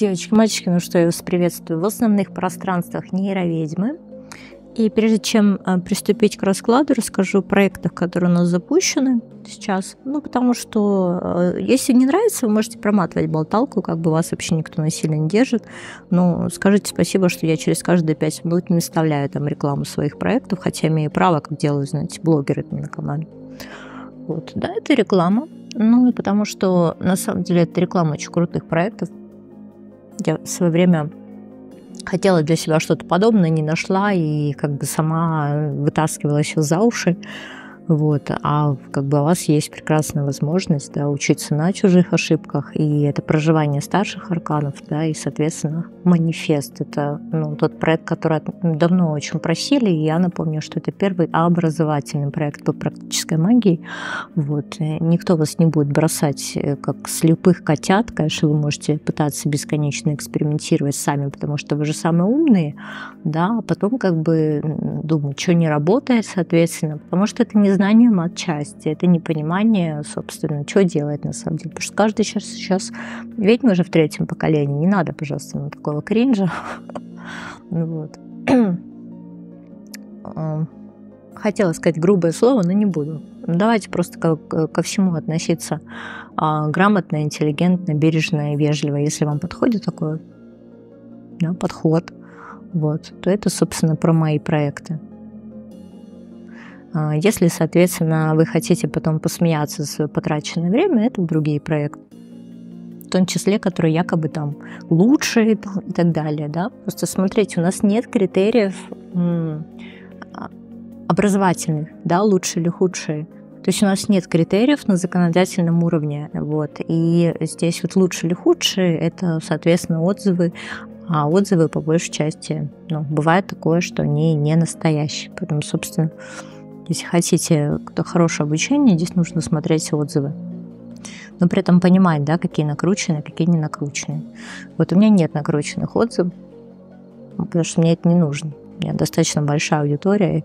Девочки, мальчики, ну что, я вас приветствую в основных пространствах нейроведьмы. И прежде чем приступить к раскладу, расскажу о проектах, которые у нас запущены сейчас. Ну, потому что, если не нравится, вы можете проматывать болталку, как бы вас вообще никто насильно не держит. Но скажите спасибо, что я через каждые 5 минут не вставляю там рекламу своих проектов, хотя имею право, как делают, знаете, блогеры на канале. Вот, да, это реклама. Ну, и потому что, на самом деле, это реклама очень крутых проектов. Я в свое время хотела для себя что-то подобное, не нашла и как бы сама вытаскивала все за уши. Вот. А как бы у вас есть прекрасная возможность, да, учиться на чужих ошибках, и это проживание старших арканов, да, и, соответственно, манифест. Это тот проект, который давно очень просили, и я напомню, что это первый образовательный проект по практической магии. Вот. Никто вас не будет бросать как слепых котят. Конечно, вы можете пытаться бесконечно экспериментировать сами, потому что вы же самые умные, да, а потом как бы думать, что не работает, соответственно, потому что это не знанием отчасти, это непонимание, собственно, что делать на самом деле. Потому что каждый сейчас ведьма уже в 3-м поколении. Не надо, пожалуйста, на такого кринжа. Вот. Хотела сказать грубое слово, но не буду. Давайте просто ко всему относиться грамотно, интеллигентно, бережно и вежливо. Если вам подходит такой, да, подход, вот, то это, собственно, про мои проекты. Если, соответственно, вы хотите потом посмеяться за свое потраченное время, это другие проекты, в том числе, которые якобы там лучшие и так далее. Да? Просто смотрите, у нас нет критериев образовательных, да, лучшие или худшие. То есть у нас нет критериев на законодательном уровне. Вот. И здесь вот лучшие или худшие – это, соответственно, отзывы. А отзывы, по большей части, бывает такое, что они не настоящие. Поэтому, собственно, если хотите хорошее обучение, здесь нужно смотреть отзывы. Но при этом понимать, да, какие накрученные, какие не накрученные. Вот у меня нет накрученных отзывов, потому что мне это не нужно. У меня достаточно большая аудитория,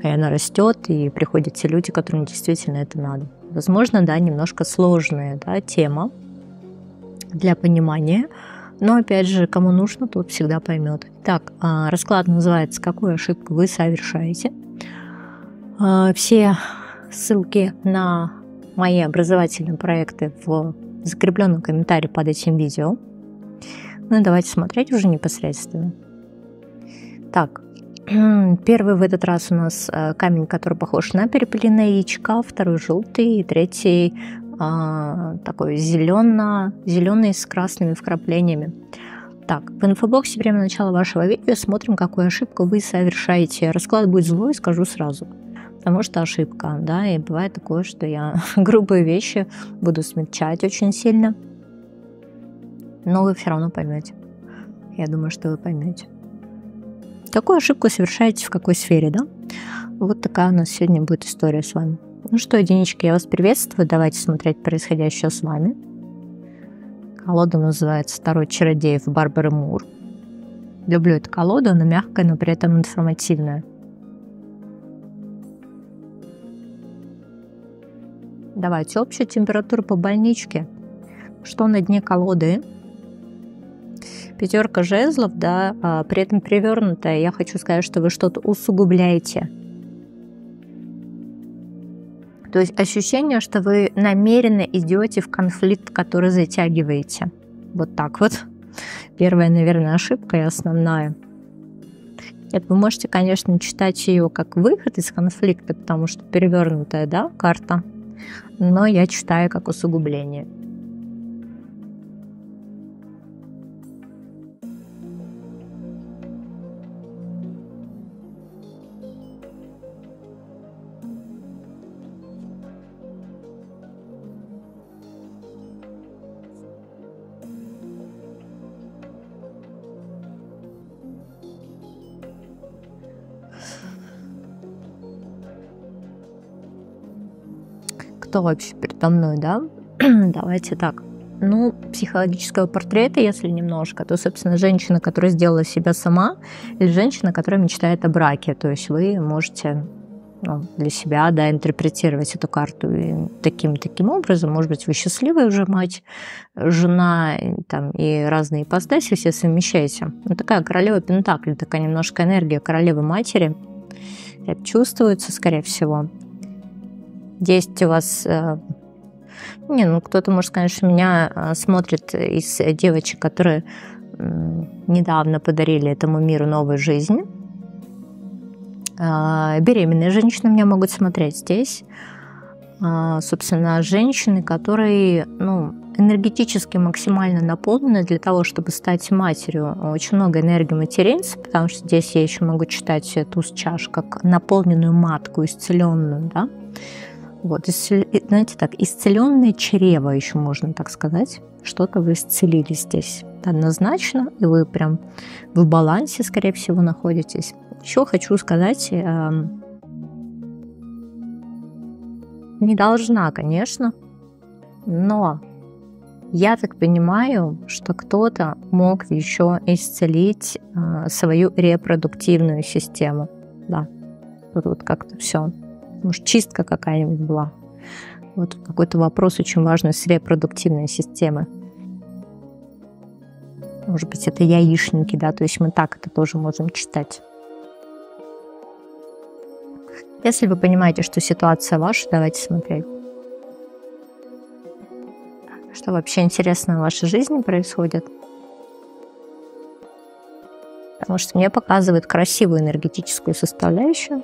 и она растет, и приходят те люди, которым действительно это надо. Возможно, да, немножко сложная, да, тема для понимания, но, опять же, кому нужно, тот всегда поймет. Итак, расклад называется «Какую ошибку вы совершаете?». Все ссылки на мои образовательные проекты в закрепленном комментарии под этим видео. Ну и давайте смотреть уже непосредственно. Так, первый в этот раз у нас камень, который похож на перепелиное яичко, второй желтый, и третий такой зеленый с красными вкраплениями. Так, в инфобоксе время начала вашего видео смотрим, какую ошибку вы совершаете. Расклад будет злой, скажу сразу. Потому что ошибка, да, и бывает такое, что я грубые вещи буду смягчать очень сильно. Но вы все равно поймете. Я думаю, что вы поймете. Какую ошибку совершаете в какой сфере, да? Вот такая у нас сегодня будет история с вами. Ну что, единички, я вас приветствую. Давайте смотреть происходящее с вами. Колода называется «Второй чародеев» Барбары Мур. Люблю эту колоду, она мягкая, но при этом информативная. Давайте общую температуру по больничке. Что на дне колоды? 5 жезлов, да, при этом перевернутая. Я хочу сказать, что вы что-то усугубляете. То есть ощущение, что вы намеренно идете в конфликт, который затягиваете. Вот так вот. Первая, наверное, ошибка и основная. Нет, вы можете, конечно, читать ее как выход из конфликта, потому что перевернутая, да, карта. Но я читаю как усугубление. Кто вообще передо мной, да? Давайте так. Ну, психологического портрета, если немножко, то, собственно, женщина, которая сделала себя сама, или женщина, которая мечтает о браке. То есть вы можете для себя, да, интерпретировать эту карту и таким образом. Может быть, вы счастливая уже мать, жена, и разные ипостаси все совмещаете. Такая королева Пентаклей, такая немножко энергия королевы матери. Это чувствуется, скорее всего. Есть у вас... кто-то, может, конечно, меня смотрит из девочек, которые недавно подарили этому миру новую жизнь. Беременные женщины меня могут смотреть здесь. Собственно, женщины, которые энергетически максимально наполнены для того, чтобы стать матерью. Очень много энергии материнства, потому что здесь я еще могу читать туз чаш как наполненную матку, исцеленную, да. Вот, знаете, так, исцеленное чрево, еще можно так сказать. Что-то вы исцелили здесь однозначно, и вы прям в балансе, скорее всего, находитесь. Еще хочу сказать, не должна, конечно, но я так понимаю, что кто-то мог еще исцелить свою репродуктивную систему. Да, тут как-то все. Может, чистка какая-нибудь была. Вот какой-то вопрос очень важный с репродуктивной системой. Может быть, это яичники, да, то есть мы так это тоже можем читать. Если вы понимаете, что ситуация ваша, давайте смотреть. Что вообще интересно в вашей жизни происходит? Потому что мне показывает красивую энергетическую составляющую,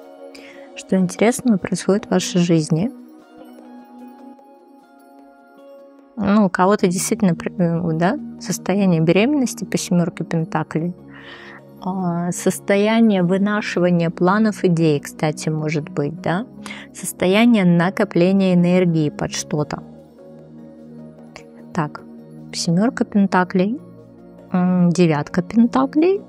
что интересного происходит в вашей жизни. У кого-то действительно, да, состояние беременности по 7 Пентаклей, состояние вынашивания планов, идей, кстати, может быть, да, состояние накопления энергии под что-то. Так, 7 Пентаклей, 9 Пентаклей.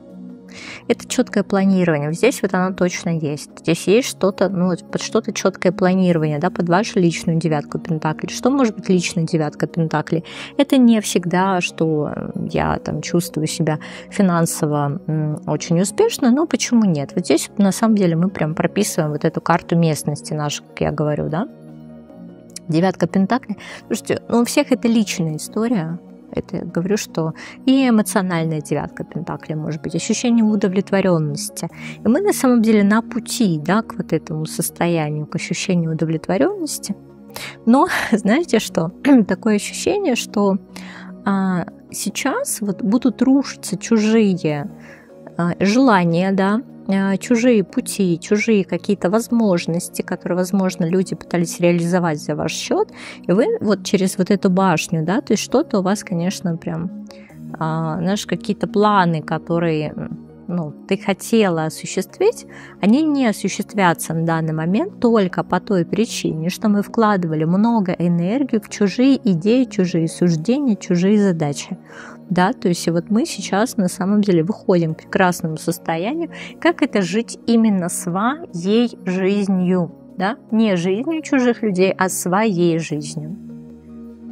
Это четкое планирование. Здесь вот оно точно есть. Здесь есть что-то, под что-то четкое планирование, да, под вашу личную 9 Пентаклей. Что может быть личная 9 Пентаклей? Это не всегда, что я чувствую себя финансово очень успешно, но почему нет? Вот здесь на самом деле мы прям прописываем вот эту карту местности нашу, как я говорю, да. 9 Пентаклей. Слушайте, у всех это личная история. Это я говорю, что и эмоциональная 9 Пентаклей может быть, ощущение удовлетворенности. И мы на самом деле на пути, да, к вот этому состоянию, к ощущению удовлетворенности. Но знаете что? Такое ощущение, что сейчас вот будут рушиться чужие желания, да, чужие пути, чужие какие-то возможности, которые, возможно, люди пытались реализовать за ваш счет, и вы вот через вот эту башню, да, то есть что-то у вас, конечно, прям, знаешь, какие-то планы, которые, ты хотела осуществить, они не осуществятся на данный момент только по той причине, что мы вкладывали много энергии в чужие идеи, чужие суждения, чужие задачи. Да, то есть и вот мы сейчас на самом деле выходим к прекрасному состоянию, как это жить именно своей жизнью, да, не жизнью чужих людей, а своей жизнью.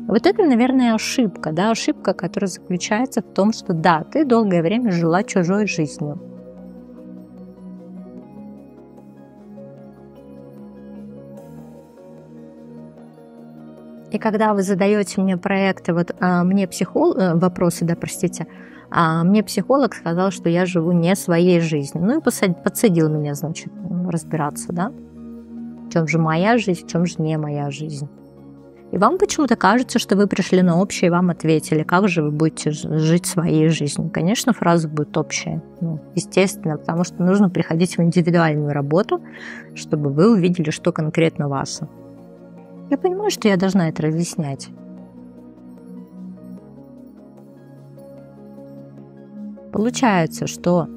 Вот это, наверное, ошибка, да, ошибка, которая заключается в том, что да, ты долгое время жила чужой жизнью. И когда вы задаете мне проекты, мне вопросы, да, простите, мне психолог сказал, что я живу не своей жизнью. И подсадил меня, значит, разбираться, да, в чем же моя жизнь, в чем же не моя жизнь. И вам почему-то кажется, что вы пришли на общее, и вам ответили, как же вы будете жить своей жизнью. Конечно, фраза будет общая, естественно, потому что нужно приходить в индивидуальную работу, чтобы вы увидели, что конкретно ваше. Я понимаю, что я должна это разъяснять. Получается, что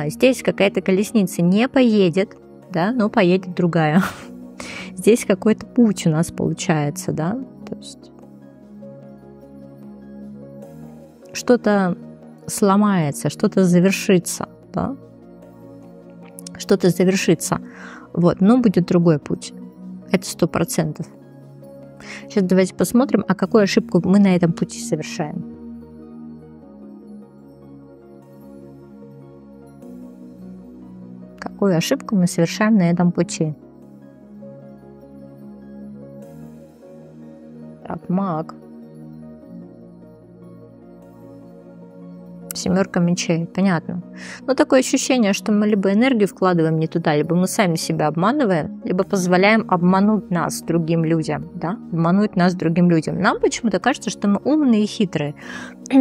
здесь какая-то колесница не поедет, да, но поедет другая. Здесь какой-то путь у нас получается, да, то есть что-то сломается, что-то завершится, да, что-то завершится, но будет другой путь. Это 100%. Сейчас давайте посмотрим, какую ошибку мы на этом пути совершаем. какую ошибку мы совершаем на этом пути. Так, маг. 7 мечей, понятно. Но такое ощущение, что мы либо энергию вкладываем не туда, либо мы сами себя обманываем, либо позволяем обмануть нас другим людям, да? Обмануть нас другим людям. Нам почему-то кажется, что мы умные и хитрые.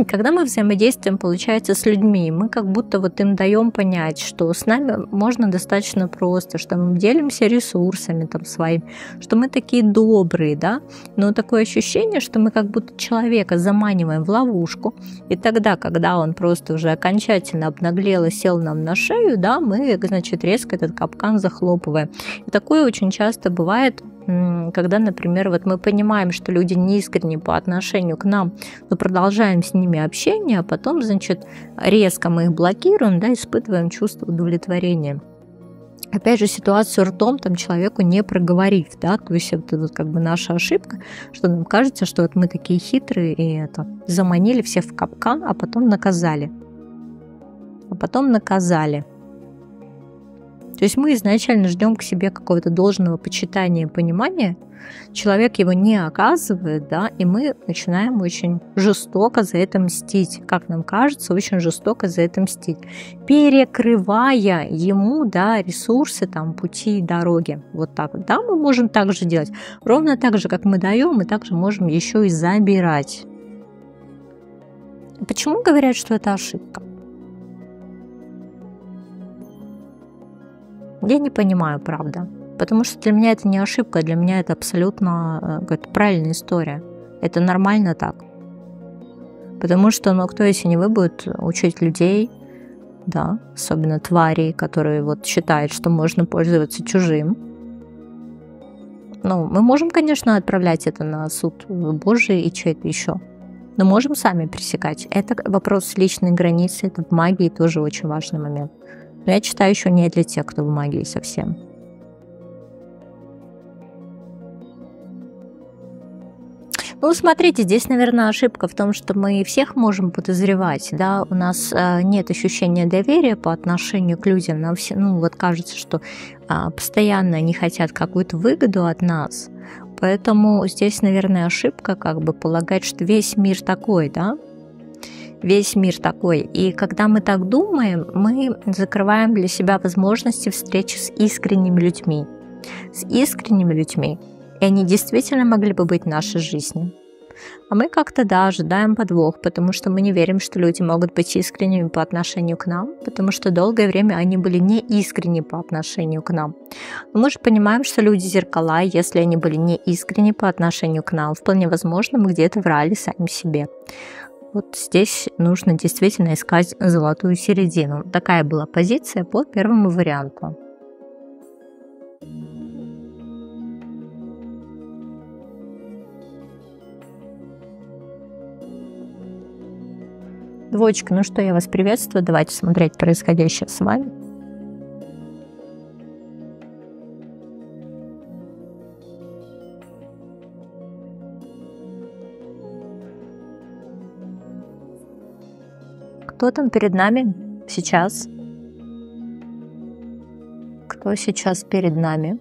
Когда мы взаимодействуем, получается, с людьми, мы как будто вот им даем понять, что с нами можно достаточно просто, что мы делимся ресурсами там своими, что мы такие добрые, да? Но такое ощущение, что мы как будто человека заманиваем в ловушку, и тогда, когда он просто уже окончательно обнаглел и сел нам на шею, да, мы, значит, резко этот капкан захлопываем. И такое очень часто бывает, когда, например, вот мы понимаем, что люди не искренни по отношению к нам, но продолжаем с ними общение, а потом, значит, резко мы их блокируем, да, испытываем чувство удовлетворения. Опять же, ситуацию ртом там человеку не проговорив, да, то есть это вот как бы наша ошибка, что нам кажется, что вот мы такие хитрые и это заманили всех в капкан, а потом наказали. То есть мы изначально ждем к себе какого-то должного почитания и понимания, человек его не оказывает, да, и мы начинаем очень жестоко за это мстить, как нам кажется, очень жестоко за это мстить, перекрывая ему, да, ресурсы, там, пути, дороги, вот так вот, да, мы можем так же делать, ровно так же, как мы даем, мы также можем еще и забирать. Почему говорят, что это ошибка? Я не понимаю, правда. Потому что для меня это не ошибка, для меня это абсолютно какая-то правильная история. Это нормально так. Потому что, ну, кто, если не вы, будет учить людей, да, особенно тварей, которые вот считают, что можно пользоваться чужим. Ну, мы можем, конечно, отправлять это на суд Божий и что-то еще. Но можем сами пресекать. Это вопрос личной границы, это в магии тоже очень важный момент. Но я читаю еще не для тех, кто в магии совсем. Ну, смотрите, здесь, наверное, ошибка в том, что мы всех можем подозревать, да, у нас нет ощущения доверия по отношению к людям, нам все, ну, вот кажется, что постоянно они хотят какую-то выгоду от нас, поэтому здесь, наверное, ошибка, как бы полагать, что весь мир такой, да, весь мир такой. И когда мы так думаем, мы закрываем для себя возможности встречи с искренними людьми. С искренними людьми. И они действительно могли бы быть в нашей жизни. А мы как-то, да, ожидаем подвох, потому что мы не верим, что люди могут быть искренними по отношению к нам, потому что долгое время они были не искренни по отношению к нам. Но мы же понимаем, что люди зеркала, если они были не искренни по отношению к нам, вполне возможно, мы где-то врали сами себе. Вот здесь нужно действительно искать золотую середину. Такая была позиция по первому варианту. Двоечка, ну что, я вас приветствую. Давайте смотреть происходящее с вами. Кто там перед нами сейчас? Кто сейчас перед нами?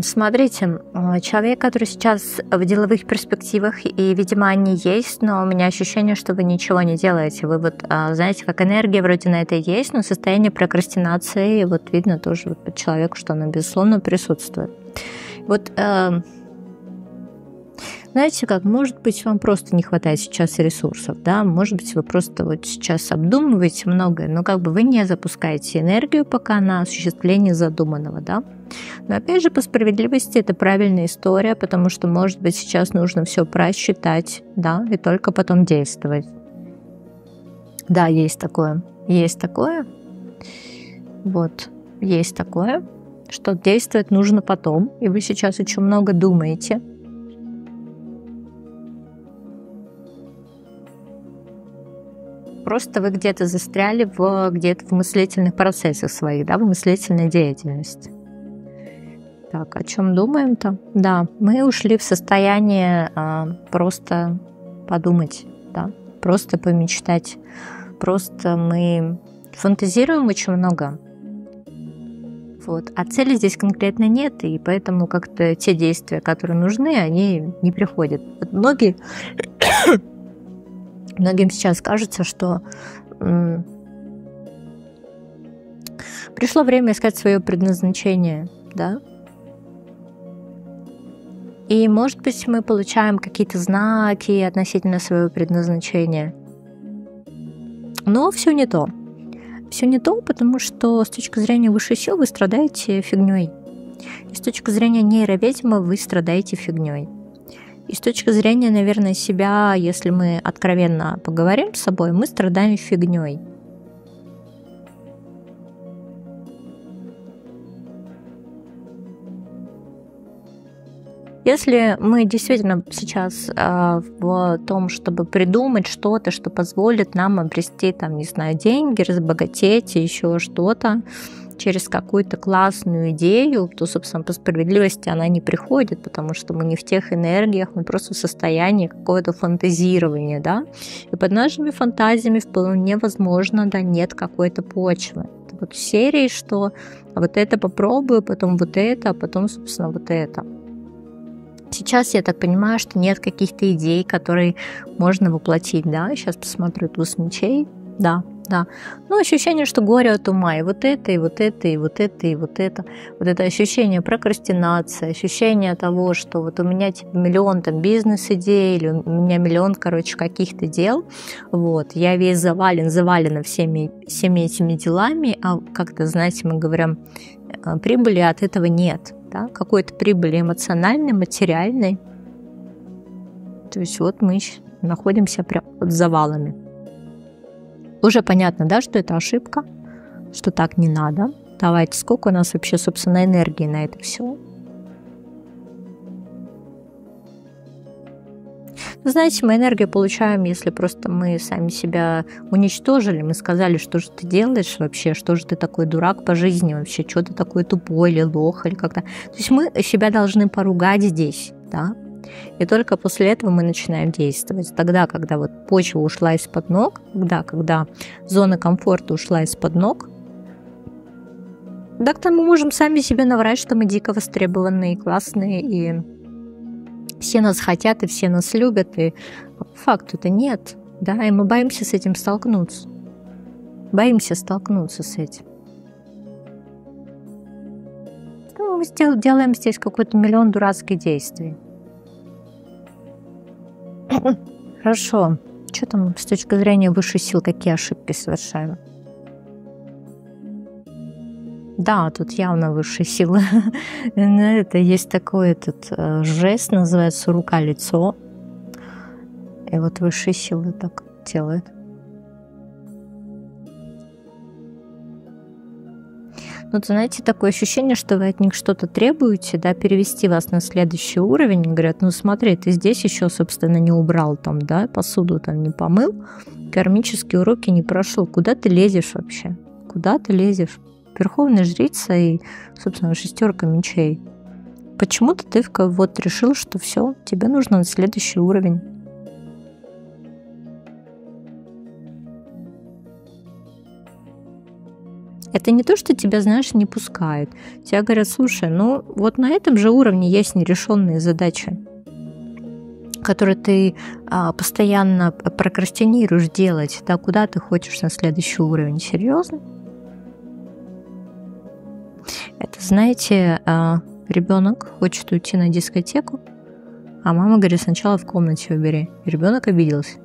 Смотрите, человек, который сейчас в деловых перспективах, и, видимо, они есть, но у меня ощущение, что вы ничего не делаете. Вы вот, знаете, как энергия вроде на это есть, но состояние прокрастинации, вот видно тоже вот по человеку, что оно, безусловно, присутствует. Вот, знаете как, может быть, вам просто не хватает сейчас ресурсов, да, может быть, вы просто вот сейчас обдумываете многое, но как бы вы не запускаете энергию пока на осуществление задуманного, да. Но опять же, по справедливости, это правильная история, потому что, может быть, сейчас нужно все просчитать, да, и только потом действовать. Да, есть такое, вот, есть такое, что действовать нужно потом, и вы сейчас очень много думаете, Просто вы где-то застряли где-то в мыслительных процессах своих, да, в мыслительной деятельности. Так, о чем думаем-то? Да, мы ушли в состояние просто подумать, да, просто помечтать. Просто мы фантазируем очень много. Вот. А цели здесь конкретно нет, и поэтому как-то те действия, которые нужны, они не приходят. Вот многим сейчас кажется, что пришло время искать свое предназначение, да? И, может быть, мы получаем какие-то знаки относительно своего предназначения. Но все не то. Все не то, потому что с точки зрения высшей сил вы страдаете фигней. И с точки зрения нейроведьмы вы страдаете фигней. И с точки зрения, наверное, себя, если мы откровенно поговорим с собой, мы страдаем фигней. Если мы действительно сейчас в том, чтобы придумать что-то, что позволит нам обрести, там, не знаю, деньги, разбогатеть, еще что-то через какую-то классную идею, то, собственно, по справедливости она не приходит, потому что мы не в тех энергиях, мы просто в состоянии какого-то фантазирования, да, и под нашими фантазиями вполне возможно, да, нет какой-то почвы. Это вот серии, что вот это попробую, потом вот это, а потом, собственно, вот это. Сейчас я так понимаю, что нет каких-то идей, которые можно воплотить, да, сейчас посмотрю туз мечей, да. Но ощущение, что горе от ума, и вот это, и вот это, и вот это, и вот это. Вот это ощущение прокрастинации, ощущение того, что вот у меня типа миллион там бизнес-идей, или у меня миллион, короче, каких-то дел, вот, я весь завалена всеми этими делами, а как-то, знаете, мы говорим, прибыли от этого нет. Да, какой-то прибыли эмоциональной, материальной. То есть вот мы находимся прям под завалами. Уже понятно, да, что это ошибка, что так не надо. Давайте, сколько у нас вообще, собственно, энергии на это все? Знаете, мы энергию получаем, если просто мы сами себя уничтожили, мы сказали, что же ты делаешь вообще, что же ты такой дурак по жизни вообще, что ты такой тупой или лох, или как-то. То есть мы себя должны поругать здесь, да, и только после этого мы начинаем действовать. Тогда, когда вот почва ушла из-под ног, когда зона комфорта ушла из-под ног, так-то мы можем сами себе наврать, что мы дико востребованные, классные, и все нас хотят, и все нас любят, и по факту это нет, да, и мы боимся с этим столкнуться. Боимся столкнуться с этим. Ну, мы делаем здесь какой-то миллион дурацких действий. Хорошо. Что там с точки зрения высшей сил, какие ошибки совершаем? Да, тут явно высшие силы. Это есть такой этот жест, называется рука-лицо. И вот высшие силы так делают. Ну, знаете, такое ощущение, что вы от них что-то требуете, да, перевести вас на следующий уровень. И говорят, ну смотри, ты здесь еще, собственно, не убрал там, да, посуду там не помыл, кармические уроки не прошел. Куда ты лезешь вообще? Куда ты лезешь? Верховная жрица и, собственно, 6 мечей. Почему-то ты вот решил, что все, тебе нужно на следующий уровень. Это не то, что тебя, знаешь, не пускают. Тебе говорят, слушай, ну вот на этом же уровне есть нерешенные задачи, которые ты постоянно прокрастинируешь делать. Да, куда ты хочешь на следующий уровень? Серьезно? Это, знаете, ребенок хочет уйти на дискотеку, а мама говорит, сначала в комнате убери. И ребенок обиделся.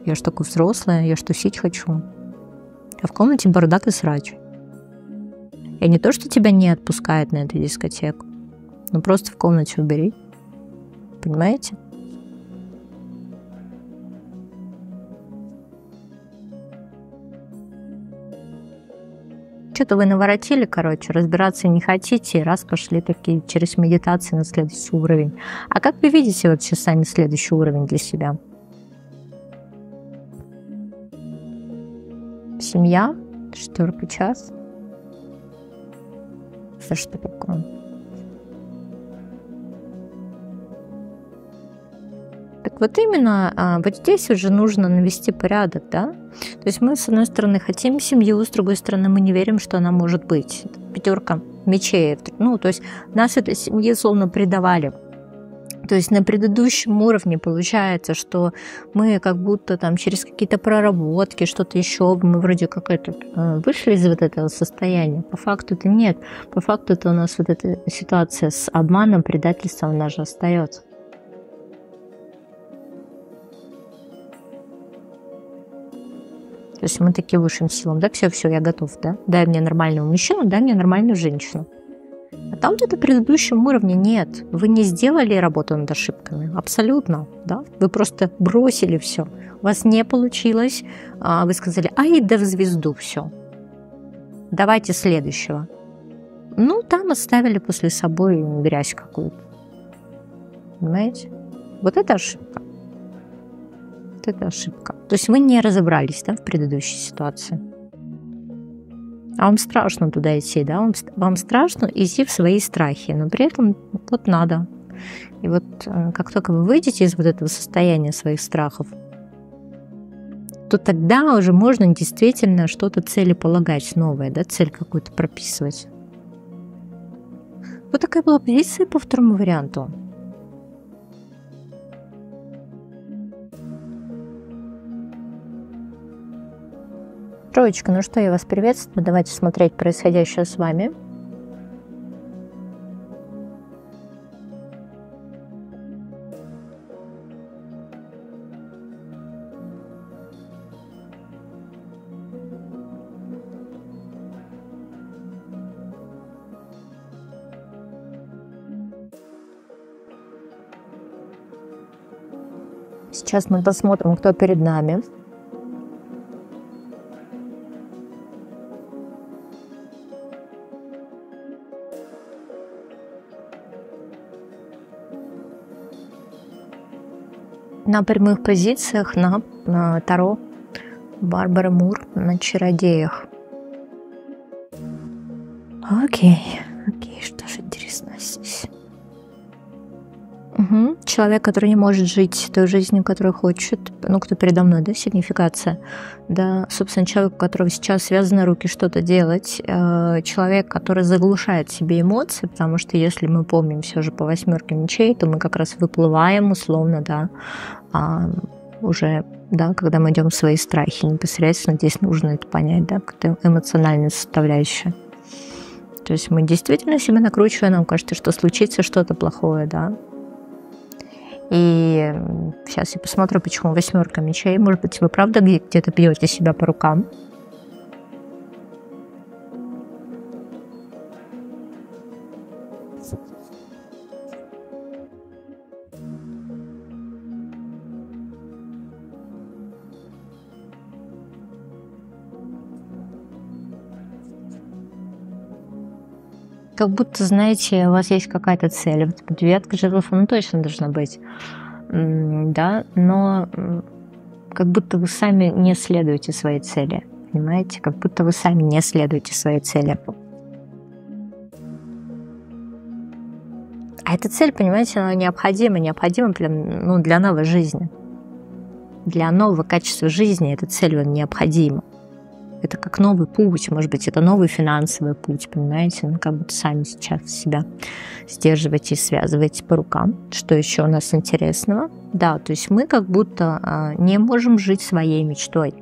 Я ж такой взрослая, я ж тусить хочу. А в комнате бардак и срач. И не то, что тебя не отпускает на эту дискотеку, но просто в комнате убери. Понимаете? Что-то вы наворотили, короче, разбираться не хотите, и раз пошли такие через медитацию на следующий уровень. А как вы видите вообще сами следующий уровень для себя? Семья, 4 час. Это что такое? Так вот именно вот здесь уже нужно навести порядок, да? То есть мы, с одной стороны, хотим семью, с другой стороны, мы не верим, что она может быть. 5 мечей. Ну, то есть нас этой семье словно предавали. То есть на предыдущем уровне получается, что мы как будто там через какие-то проработки, что-то еще, мы вроде как вышли из вот этого состояния. По факту это нет. По факту это у нас вот эта ситуация с обманом, предательством, она же остается. То есть мы такие высшим силам, да, все, я готов, да, дай мне нормального мужчину, дай мне нормальную женщину. А там где-то предыдущем уровне нет, вы не сделали работу над ошибками, абсолютно, да, вы просто бросили все, у вас не получилось, вы сказали, ай да в звезду, все, давайте следующего. Ну, там оставили после собой грязь какую-то, понимаете, вот это ошибка. Это ошибка. То есть вы не разобрались, да, в предыдущей ситуации. А вам страшно туда идти, да? Вам страшно идти в свои страхи, но при этом вот надо. И вот как только вы выйдете из вот этого состояния своих страхов, то тогда уже можно действительно что-то целеполагать новое, да, цель какую-то прописывать. Вот такая была позиция по второму варианту. Троечка, ну что, я вас приветствую. Давайте смотреть происходящее с вами. Сейчас мы посмотрим, кто перед нами. На прямых позициях на Таро Барбара Мур на чародеях. Окей, что же интересно здесь? Человек, который не может жить той жизнью, которую хочет, ну, кто передо мной, да, сигнификация, да, собственно, человек, у которого сейчас связаны руки что-то делать, человек, который заглушает в себе эмоции, потому что если мы помним все же по 8 мечей, то мы как раз выплываем условно, да, уже, да, когда мы идем в свои страхи, непосредственно здесь нужно это понять, да, как-то эмоциональная составляющая. То есть мы действительно себя накручиваем, нам кажется, что случится что-то плохое, да. И сейчас я посмотрю, почему 8 мечей. Может быть, вы правда где-то бьете себя по рукам. Как будто, знаете, у вас есть какая-то цель. Вот 9 жезлов, она точно должна быть. Да, но как будто вы сами не следуете своей цели. Понимаете? Как будто вы сами не следуете своей цели. А эта цель, понимаете, она необходима для новой жизни. Для нового качества жизни эта цель необходима. Это как новый путь, может быть, это новый финансовый путь, понимаете? Ну, как будто сами сейчас себя сдерживаете и связываете по рукам. Что еще у нас интересного? Да, то есть мы как будто не можем жить своей мечтой.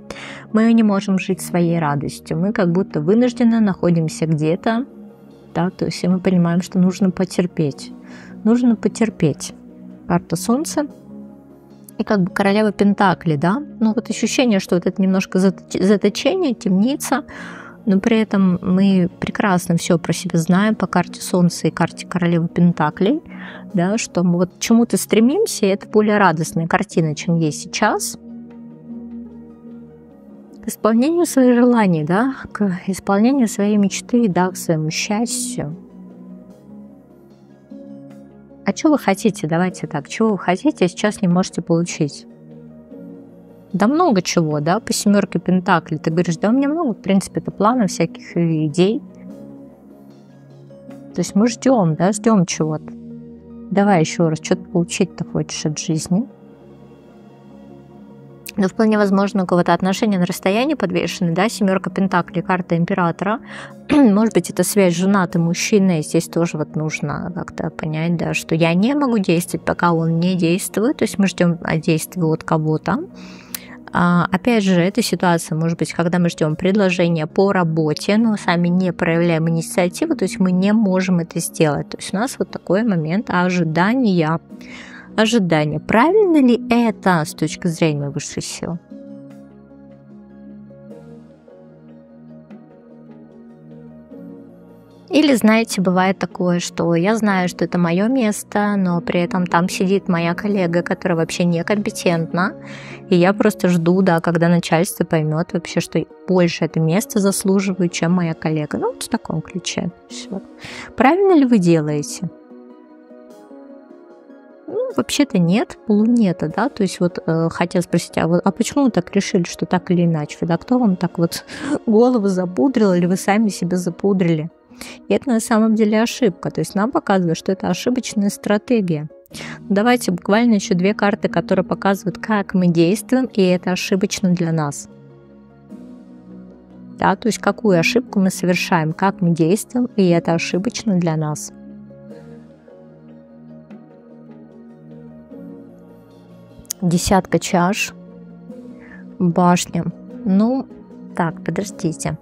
Мы не можем жить своей радостью. Мы как будто вынужденно находимся где-то, да, то есть мы понимаем, что нужно потерпеть. Нужно потерпеть. Карта Солнца. И как бы королева Пентаклей, да, ну вот ощущение, что вот это немножко заточение, темница, но при этом мы прекрасно все про себя знаем по карте Солнца и карте королевы Пентаклей, да, что мы вот к чему-то стремимся, и это более радостная картина, чем есть сейчас. К исполнению своих желаний, да, к исполнению своей мечты, да, к своему счастью. А что вы хотите? Давайте так. Чего вы хотите, а сейчас не можете получить? Да много чего, да, по 7 пентаклей. Ты говоришь, да у меня много, в принципе, это планов, всяких идей. То есть мы ждем, да, ждем чего-то. Давай еще раз, что ты получить-то хочешь от жизни? Но вполне возможно, у кого-то отношения на расстоянии подвешены, да, 7 пентаклей, карта императора. Может быть, это связь с женатым мужчиной. Здесь тоже вот нужно как-то понять, да, что я не могу действовать, пока он не действует. То есть мы ждем действия от кого-то. Опять же, эта ситуация может быть, когда мы ждем предложения по работе, но сами не проявляем инициативу, то есть мы не можем это сделать. То есть у нас вот такой момент ожидания. Ожидание. Правильно ли это с точки зрения высшей силы? Или, знаете, бывает такое, что я знаю, что это мое место, но при этом там сидит моя коллега, которая вообще некомпетентна, и я просто жду, да, когда начальство поймет вообще, что больше это место заслуживает, чем моя коллега. Ну, вот в таком ключе. Всё. Правильно ли вы делаете? Ну, вообще-то нет, полунета, да, то есть вот хотела спросить, а почему вы так решили, что так или иначе, да, кто вам так вот голову запудрил, или вы сами себя запудрили? И это на самом деле ошибка, то есть нам показывает, что это ошибочная стратегия. Давайте буквально еще 2 карты, которые показывают, как мы действуем, и это ошибочно для нас. Да, то есть какую ошибку мы совершаем, как мы действуем, и это ошибочно для нас. Десятка чаш, башня. Ну, так, подождите.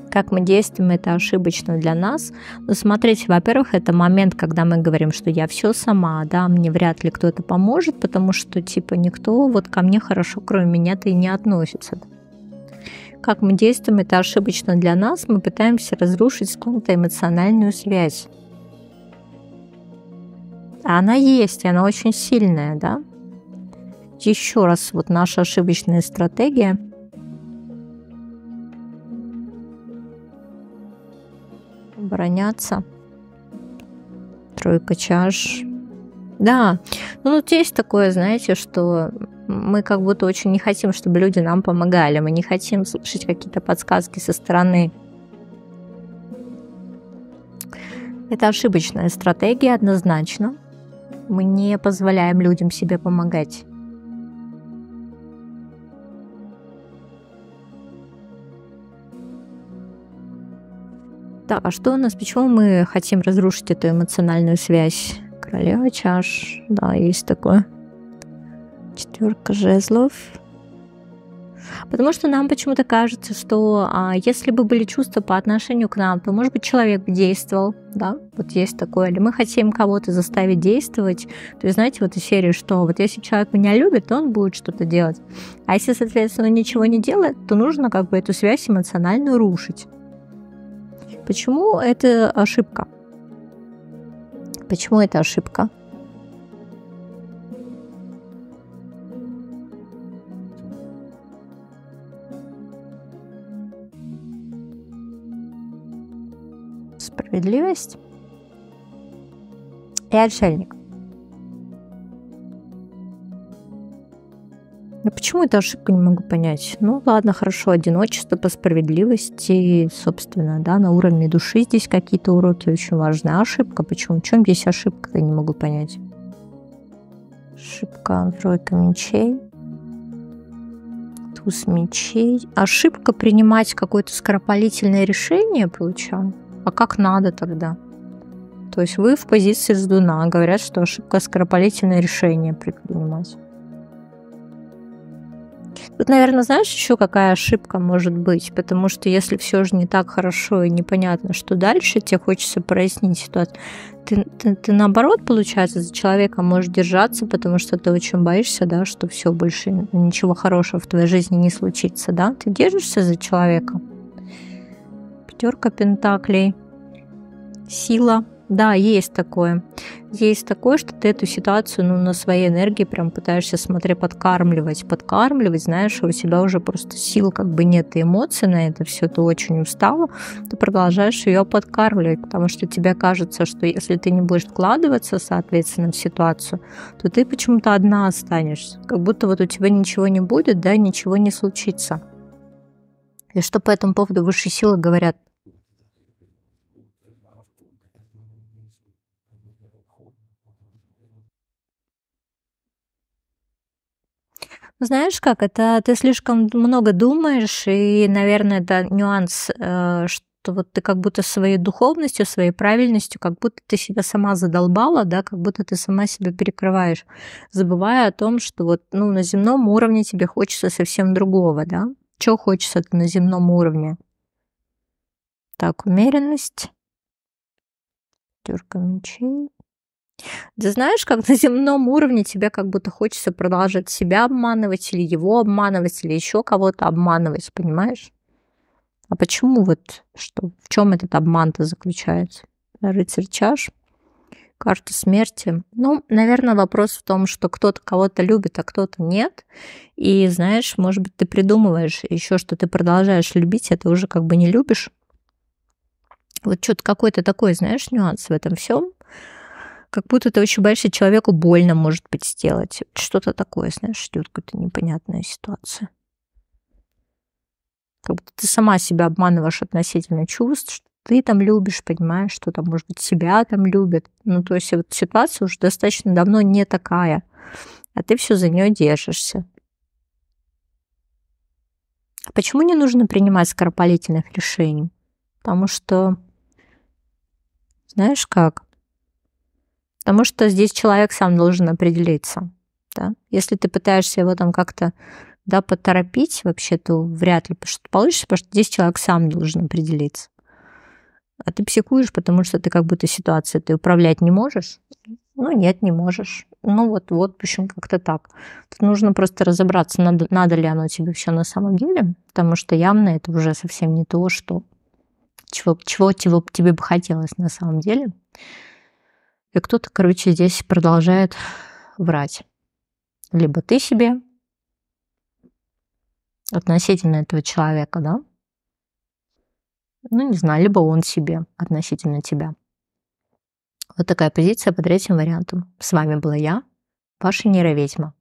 Как мы действуем, это ошибочно для нас. Но смотрите, во-первых, это момент, когда мы говорим, что я все сама, да, мне вряд ли кто-то поможет, потому что, типа, никто вот ко мне хорошо, кроме меня-то и не относится. Как мы действуем, это ошибочно для нас. Мы пытаемся разрушить с кем-то эмоциональную связь. А она есть, и она очень сильная, да. Еще раз, вот наша ошибочная стратегия. Обороняться. 3 чаш. Да, ну вот есть такое, знаете, что мы как будто очень не хотим, чтобы люди нам помогали. Мы не хотим слышать какие-то подсказки со стороны. Это ошибочная стратегия однозначно. Мы не позволяем людям себе помогать. Так, а что у нас? Почему мы хотим разрушить эту эмоциональную связь? Королева чаш. Да, есть такое. 4 жезлов. Потому что нам почему-то кажется, что если бы были чувства по отношению к нам, то, может быть, человек бы действовал, да, вот есть такое. Или мы хотим кого-то заставить действовать. То есть, знаете, вот из серии, что вот если человек меня любит, то он будет что-то делать. А если, соответственно, он ничего не делает, то нужно как бы эту связь эмоциональную рушить. Почему это ошибка? Почему это ошибка? Справедливость и отшельник. Ну почему это ошибка, не могу понять. Ну ладно, хорошо, одиночество по справедливости, собственно, да, на уровне души здесь какие-то уроки очень важны. А ошибка, почему? В чем здесь ошибка, я не могу понять. Ошибка, 3 мечей. Туз мечей. Ошибка принимать какое-то скоропалительное решение, получаю. А как надо тогда? То есть вы в позиции ждуна, говорят, что ошибка скоропалительное решение принимать. Тут, наверное, знаешь, еще какая ошибка может быть, потому что если все же не так хорошо и непонятно, что дальше, тебе хочется прояснить ситуацию, ты наоборот, получается, за человека можешь держаться, потому что ты очень боишься, да, что все больше ничего хорошего в твоей жизни не случится, да, ты держишься за человека. 5 пентаклей, сила, Да, есть такое. Есть такое, что ты эту ситуацию, ну, на своей энергии прям пытаешься, смотри, подкармливать, знаешь, а у тебя уже просто сил как бы нет и эмоций на это все, ты очень устала, ты продолжаешь ее подкармливать, потому что тебе кажется, что если ты не будешь вкладываться, соответственно, в ситуацию, то ты почему-то одна останешься, как будто вот у тебя ничего не будет, да, ничего не случится. И что по этому поводу высшие силы говорят? Знаешь как, это ты слишком много думаешь, и, наверное, это нюанс, что вот ты как будто своей духовностью, своей правильностью, как будто ты себя сама задолбала, да, как будто ты сама себя перекрываешь, забывая о том, что вот, ну, на земном уровне тебе хочется совсем другого, да. Чё хочется-то на земном уровне? Так, умеренность, пятерка мечей. Ты знаешь, как на земном уровне тебе как будто хочется продолжать себя обманывать или его обманывать, или еще кого-то обманывать, понимаешь? А почему вот что? В чем этот обман-то заключается? Рыцарь чаш, карта смерти. Ну, наверное, вопрос в том, что кто-то кого-то любит, а кто-то нет. И знаешь, может быть, ты придумываешь еще, что ты продолжаешь любить, а ты уже как бы не любишь. Вот что-то какой-то такой, знаешь, нюанс в этом всем. Как будто ты очень большой человеку больно, может быть, сделать. Что-то такое, знаешь, идет какая-то непонятная ситуация. Как будто ты сама себя обманываешь относительно чувств, что ты там любишь, понимаешь, что там, может быть, себя там любят. Ну, то есть вот ситуация уже достаточно давно не такая, а ты все за нее держишься. А почему не нужно принимать скоропалительных решений? Потому что, знаешь как? Потому что здесь человек сам должен определиться. Да? Если ты пытаешься его там как-то, да, поторопить, вообще, то вряд ли что-то получится, потому что здесь человек сам должен определиться. А ты психуешь, потому что ты как будто ситуацией ты управлять не можешь. Ну, нет, не можешь. Ну, вот, в общем, как-то так. Тут нужно просто разобраться, надо ли оно тебе все на самом деле, потому что явно это уже совсем не то, что чего тебе бы хотелось на самом деле. И кто-то, короче, здесь продолжает врать. Либо ты себе относительно этого человека, да, ну, не знаю, либо он себе относительно тебя. Вот такая позиция по третьим вариантам. С вами была я, ваша нейроведьма.